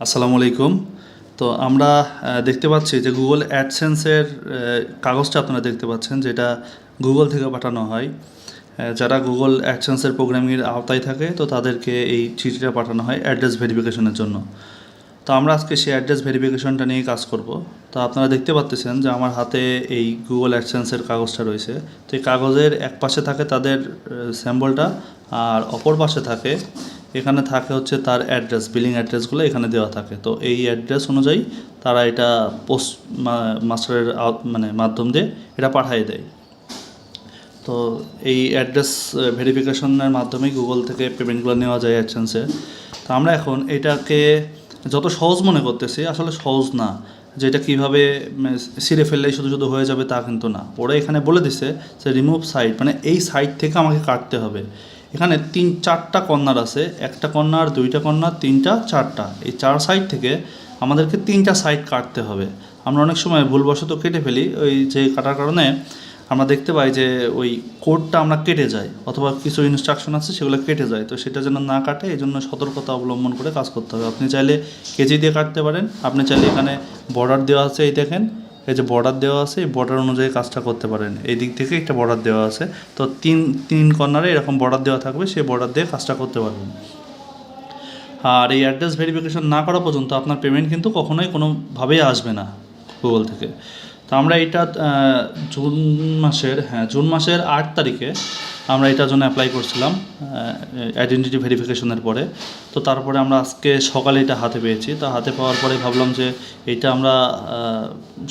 আসসালামু আলাইকুম। তো আমরা দেখতে পাচ্ছি যে গুগল অ্যাডসেন্সের কাগজটা আপনারা দেখতে পাচ্ছেন, যেটা গুগল থেকে পাঠানো হয়। যারা গুগল অ্যাডসেন্সের প্রোগ্রামিংয়ের আওতায় থাকে তো তাদেরকে এই চিঠিটা পাঠানো হয় অ্যাড্রেস ভেরিফিকেশনের জন্য। তো আমরা আজকে সেই অ্যাড্রেস ভেরিফিকেশনটা নিয়ে কাজ করব। তো আপনারা দেখতে পাচ্ছেন যে আমার হাতে এই গুগল অ্যাডসেন্সের কাগজটা রয়েছে। তো এই কাগজের এক পাশে থাকে তাদের স্যাম্বলটা, আর অপর পাশে থাকে এখানে থাকে হচ্ছে তার অ্যাড্রেস, বিলিং অ্যাড্রেসগুলো এখানে দেওয়া থাকে। তো এই অ্যাড্রেস অনুযায়ী তারা এটা পোস্ট মাস্টারের মাধ্যম দিয়ে এটা পাঠিয়ে দেয়। তো এই অ্যাড্রেস ভেরিফিকেশনের মাধ্যমে গুগল থেকে পেমেন্টগুলো নেওয়া যায় অ্যাডসেন্সে। তো আমরা এখন এটাকে যত সহজ মনে করতেছি, আসলে সহজ না। যে এটা কীভাবে ছিঁড়ে ফেললেই শুধু শুধু হয়ে যাবে তা কিন্তু না। ওরা এখানে বলে দিছে যে রিমুভ সাইড, মানে এই সাইড থেকে আমাকে কাটতে হবে। এখানে 3-4টা কর্নার আছে, একটা কর্নার, 2টা কর্নার, 3টা, 4টা, এই 4 সাইড থেকে আমাদেরকে 3টা সাইড কাটতে হবে। আমরা অনেক সময় ভুলবশত কেটে ফেলি, ওই যে কাটার কারণে আমরা দেখতে পাই যে ওই কোডটা আমরা কেটে যাই, অথবা কিছু ইনস্ট্রাকশন আছে সেগুলো কেটে যায়। তো সেটা যেন না কাটে এই জন্য সতর্কতা অবলম্বন করে কাজ করতে হবে। আপনি চাইলে কেজি দিয়ে কাটতে পারেন, আপনি চাইলে এখানে বর্ডার দেওয়া আছে, এই দেখেন এই যে বর্ডার দেওয়া আছে, এই বর্ডার অনুযায়ী কাজটা করতে পারেন। এই দিক থেকে একটা বর্ডার দেওয়া আছে, তো তিন কর্নারে এরকম বর্ডার দেওয়া থাকবে, সেই বর্ডার দিয়ে কাজটা করতে পারবেন। আর এই অ্যাড্রেস ভেরিফিকেশন না করা পর্যন্ত আপনার পেমেন্ট কিন্তু কখনোই কোনোভাবেই আসবে না গুগল থেকে। তো আমরা এটা জুন মাসের 8 তারিখে আমরা এটার জন্য অ্যাপ্লাই করছিলাম আইডেন্টিটি ভেরিফিকেশনের পরে। তো তারপরে আমরা আজকে সকালে এটা হাতে পেয়েছি। তো হাতে পাওয়ার পরে ভাবলাম যে এটা আমরা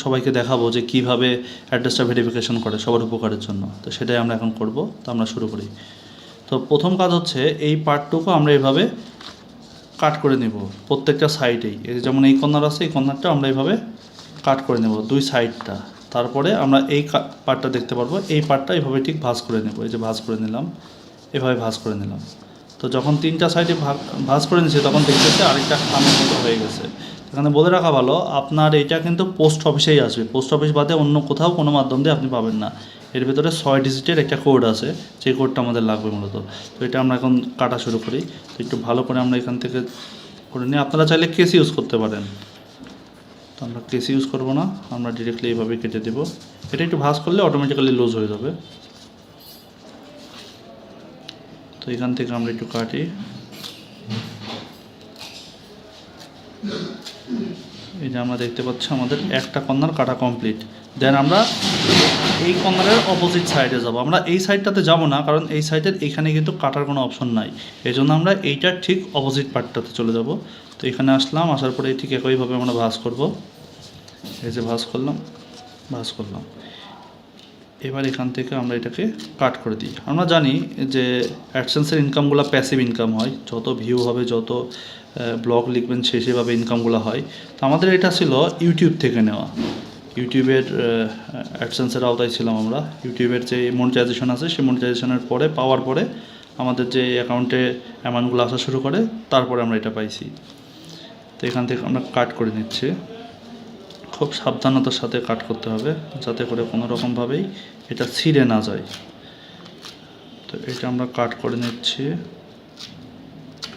সবাইকে দেখাবো যে কীভাবে অ্যাড্রেসটা ভেরিফিকেশন করে সবার উপকারের জন্য। তো সেটাই আমরা এখন করব। তো আমরা শুরু করি। তো প্রথম কাজ হচ্ছে এই পার্টটুকু আমরা এভাবে কাট করে নেব প্রত্যেকটা সাইডেই। যেমন এই কর্নার আছে, এই কর্নারটা আমরা এইভাবে কাট করে নেব 2 সাইডটা। তারপরে আমরা এই পার্টটা দেখতে পারবো, এই পার্টটা এইভাবে ঠিক ভাঁজ করে নেব। এই যে ভাঁজ করে নিলাম, এভাবে ভাঁজ করে নিলাম। তো যখন 3টা সাইডে ভাঁজ করে নিয়েছি তখন দেখতেছে আরেকটা খামের মতো হয়ে গেছে। এখানে বলে রাখা ভালো, আপনার এইটা কিন্তু পোস্ট অফিসেই আসবে। পোস্ট অফিস বাদে অন্য কোথাও কোনো মাধ্যম দিয়ে আপনি পাবেন না। এর ভিতরে 6 ডিজিটের একটা কোড আছে, যে কোডটা আমাদের লাগবে মূলত। তো এটা আমরা এখন কাটা শুরু করি। তো একটু ভালো করে আমরা এখান থেকে করে নিই। আপনারা চাইলে কেস ইউজ করতে পারেন, তো আমরা কেস ইউজ করবো না, আমরা ডিরেক্টলি এইভাবে কেটে দেবো। এটা একটু ভাঁজ করলে অটোমেটিক্যালি লুজ হয়ে যাবে। তো এখান থেকে আমরা একটু কাটি। এই যে আমরা দেখতে পাচ্ছি আমাদের একটা কর্নার কাটা কমপ্লিট। দেন আমরা এই কর্নারের অপোজিট সাইডে যাব। আমরা এই সাইডটাতে যাব না, কারণ এই সাইডের এখানে কিন্তু কাটার কোনো অপশন নাই। এই জন্য আমরা এইটার ঠিক অপোজিট পার্টটাতে চলে যাব। তো এখানে আসলাম, আসার পরে ঠিক একইভাবে আমরা ভাঁজ করব। এই যে ভাঁজ করলাম। এবার এখান থেকে আমরা এটাকে কাট করে দিই। আমরা জানি যে অ্যাডসেন্সের ইনকামগুলো প্যাসিভ ইনকাম হয়, যত ভিউ হবে, যত ব্লগ লিখবেন সেভাবে ইনকামগুলো হয়। তো আমাদের এটা ছিল ইউটিউব থেকে নেওয়া। ইউটিউবের অ্যাডসেন্সের আওতায় ছিলাম আমরা। ইউটিউবের যে মনিটাইজেশন আছে, সেই মনিটাইজেশনের পরে পাওয়ার পরে আমাদের যে অ্যাকাউন্টে অ্যামাউন্টগুলো আসা শুরু করে, তারপরে আমরা এটা পাইছি। তো এখান থেকে আমরা কাট করে নিচ্ছি। খুব সাবধানতার সাথে কাট করতে হবে, যাতে করে কোনো রকমভাবেই এটা ছিঁড়ে না যায়। তো এটা আমরা কাট করে নিচ্ছি।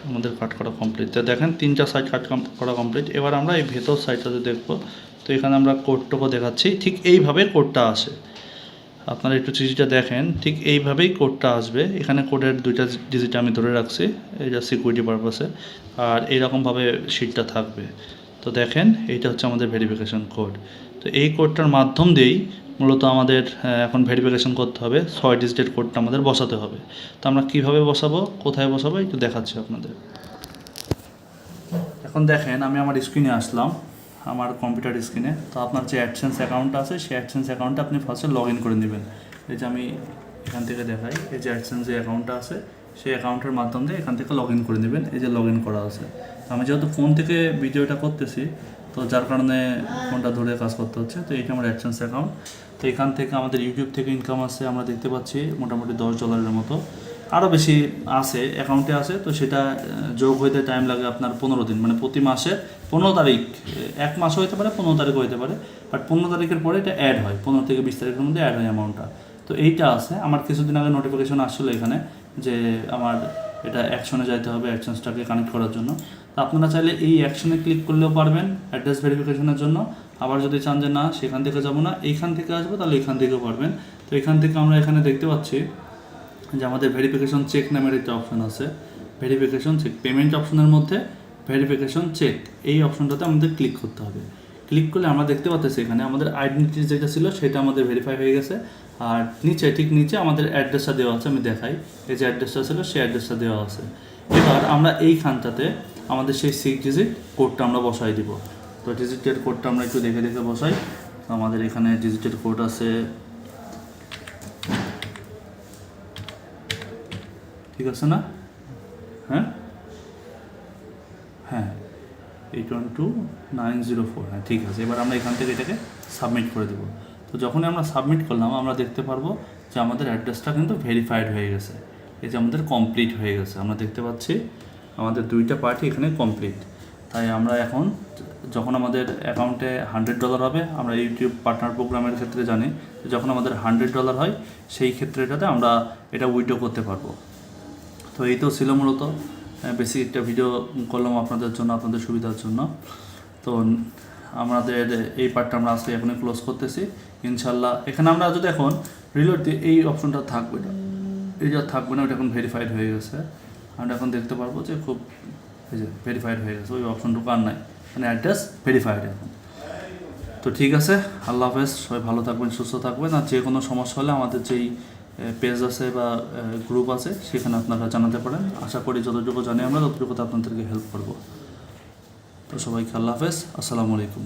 আমাদের কাট করা কমপ্লিট। তো দেখেন 3টা সাইড কাট করা কমপ্লিট। এবার আমরা এই ভেতর সাইডটাতে দেখব। তো এখানে আমরা কোডটুকু দেখাচ্ছি, ঠিক এইভাবে কোডটা আসে। আপনারা একটু চিঠিটা দেখেন, ঠিক এইভাবেই কোডটা আসবে। এখানে কোডের 2টা ডিজিট আমি ধরে রাখছি, এটা সিকিউরিটি পারপাসে। আর এইরকমভাবে শিটটা থাকবে। তো দেখেন এইটা হচ্ছে আমাদের ভেরিফিকেশন কোড। তো এই কোডটার মাধ্যম দিয়েই মূলত আমাদের এখন ভেরিফিকেশন করতে হবে। 6 ডিজিটের কোডটা আমাদের বসাতে হবে। তো আমরা কীভাবে বসাবো, কোথায় বসাবো একটু দেখাচ্ছি আপনাদের। এখন দেখেন আমি আমার স্ক্রিনে আসলাম, আমার কম্পিউটার স্ক্রিনে। তো আপনার যে অ্যাডসেন্স অ্যাকাউন্ট আছে, সেই অ্যাডসেন্স অ্যাকাউন্টে আপনি ফার্স্টে লগ ইন করে নেবেন। এই যে আমি এখান থেকে দেখাই, এই যে অ্যাডসেন্স যে অ্যাকাউন্টটা আছে, সেই অ্যাকাউন্টের মাধ্যম দিয়ে এখান থেকে লগ ইন করে নেবেন। এই যে লগ ইন করা আছে। তো আমি যেহেতু ফোন থেকে ভিডিওটা করতেছি, তো যার কারণে ফোনটা ধরে কাজ করতে হচ্ছে। তো এইটা আমার অ্যাডসেন্স অ্যাকাউন্ট। তো এখান থেকে আমাদের ইউটিউব থেকে ইনকাম আছে, আমরা দেখতে পাচ্ছি মোটামুটি $10 মতো। আরও বেশি আছে, অ্যাকাউন্টে আছে। তো সেটা যোগ হইতে টাইম লাগে আপনার 15 দিন, মানে প্রতি মাসে 15 তারিখ, 1 মাসও হতে পারে, 15 তারিখও হতে পারে। বাট 15 তারিখের পরে এটা অ্যাড হয়, 15 থেকে 20 তারিখের মধ্যে অ্যাড হয় অ্যামাউন্টটা। তো এইটা আছে। আমার কিছুদিন আগে নোটিফিকেশন আসছিলো এখানে যে আমার এটা অ্যাকশনে যাইতে হবে অ্যাডসেন্সটাকে কানেক্ট করার জন্য। আপনারা চাইলে এই অ্যাকশনে ক্লিক করলেও পারবেন অ্যাড্রেস ভেরিফিকেশনের জন্য। আবার যদি চান যে না সেখান থেকে যাবো না, এইখান থেকে আসবো, তাহলে এখান থেকেও পারবেন। তো এখান থেকে আমরা এখানে দেখতে পাচ্ছি যে আমাদের ভেরিফিকেশন চেক নামের একটা অপশন আছে, ভেরিফিকেশন চেক, পেমেন্ট অপশনের মধ্যে ভেরিফিকেশন চেক, এই অপশনটাতে আমাদের ক্লিক করতে হবে। ক্লিক করলে আমরা দেখতে পাচ্ছি এখানে আমাদের আইডেন্টিটি যেটা ছিল সেটা আমাদের ভেরিফাই হয়ে গেছে। আর নিচে, ঠিক নিচে আমাদের অ্যাড্রেসটা দেওয়া আছে, আমি দেখাই, এই যে অ্যাড্রেসটা ছিল সেই অ্যাড্রেসটা দেওয়া আছে। এবার আমরা এইখানটাতে আমাদের সেই 6 ডিজিট কোডটা আমরা বসাই দিব। তো ডিজিটের কোডটা আমরা একটু দেখে দেখে বসাই। তো আমাদের এখানে ডিজিটের কোড আছে, ঠিক আছে না? হ্যাঁ হ্যাঁ 812904, হ্যাঁ ঠিক আছে। এবার আমরা এখান থেকে এটাকে সাবমিট করে দেবো। তো যখনই আমরা সাবমিট করলাম আমরা দেখতে পারবো যে আমাদের অ্যাড্রেসটা কিন্তু ভেরিফাইড হয়ে গেছে, এই যে আমাদের কমপ্লিট হয়ে গেছে। আমরা দেখতে পাচ্ছি আমাদের 2টা পার্টি এখানে কমপ্লিট। তাই আমরা এখন যখন আমাদের অ্যাকাউন্টে $100 হবে, আমরা ইউটিউব পার্টনার প্রোগ্রামের ক্ষেত্রে জানি যখন আমাদের $100 হয় সেই ক্ষেত্রেটাতে আমরা এটা উইথড্র করতে পারবো। তো এই তো ছিল মূলত বেসিক একটা ভিডিও করলাম আপনাদের জন্য, আপনাদের সুবিধার জন্য। তো আমাদের এই পার্টটা আমরা আজকে এখনই ক্লোজ করতেছি ইনশাল্লাহ। এখানে আমরা যদি এখন রিলোড দিই এই অপশনটা থাকবে না, এই যা থাকবে না, ওটা এখন ভেরিফাইড হয়ে গেছে। আমরা এখন দেখতে পারবো যে খুব এই যে ভেরিফাইড হয়ে গেছে, ওই অপশনটুকু আর নাই, মানে অ্যাড্রেস ভেরিফাইড এখন। তো ঠিক আছে, আল্লাহ হাফেজ, সবাই ভালো থাকবেন, সুস্থ থাকবেন। আর যে কোনো সমস্যা হলে আমাদের যেই পেজ আছে বা গ্রুপ আছে সেখানে আপনারা জানাতে পারেন। আশা করি যতটুকু জানি আমরা ততটুকুতে আপনাদেরকে হেল্প করব। তো সবাইকে আল্লাহ হাফেজ, আসসালামু আলাইকুম।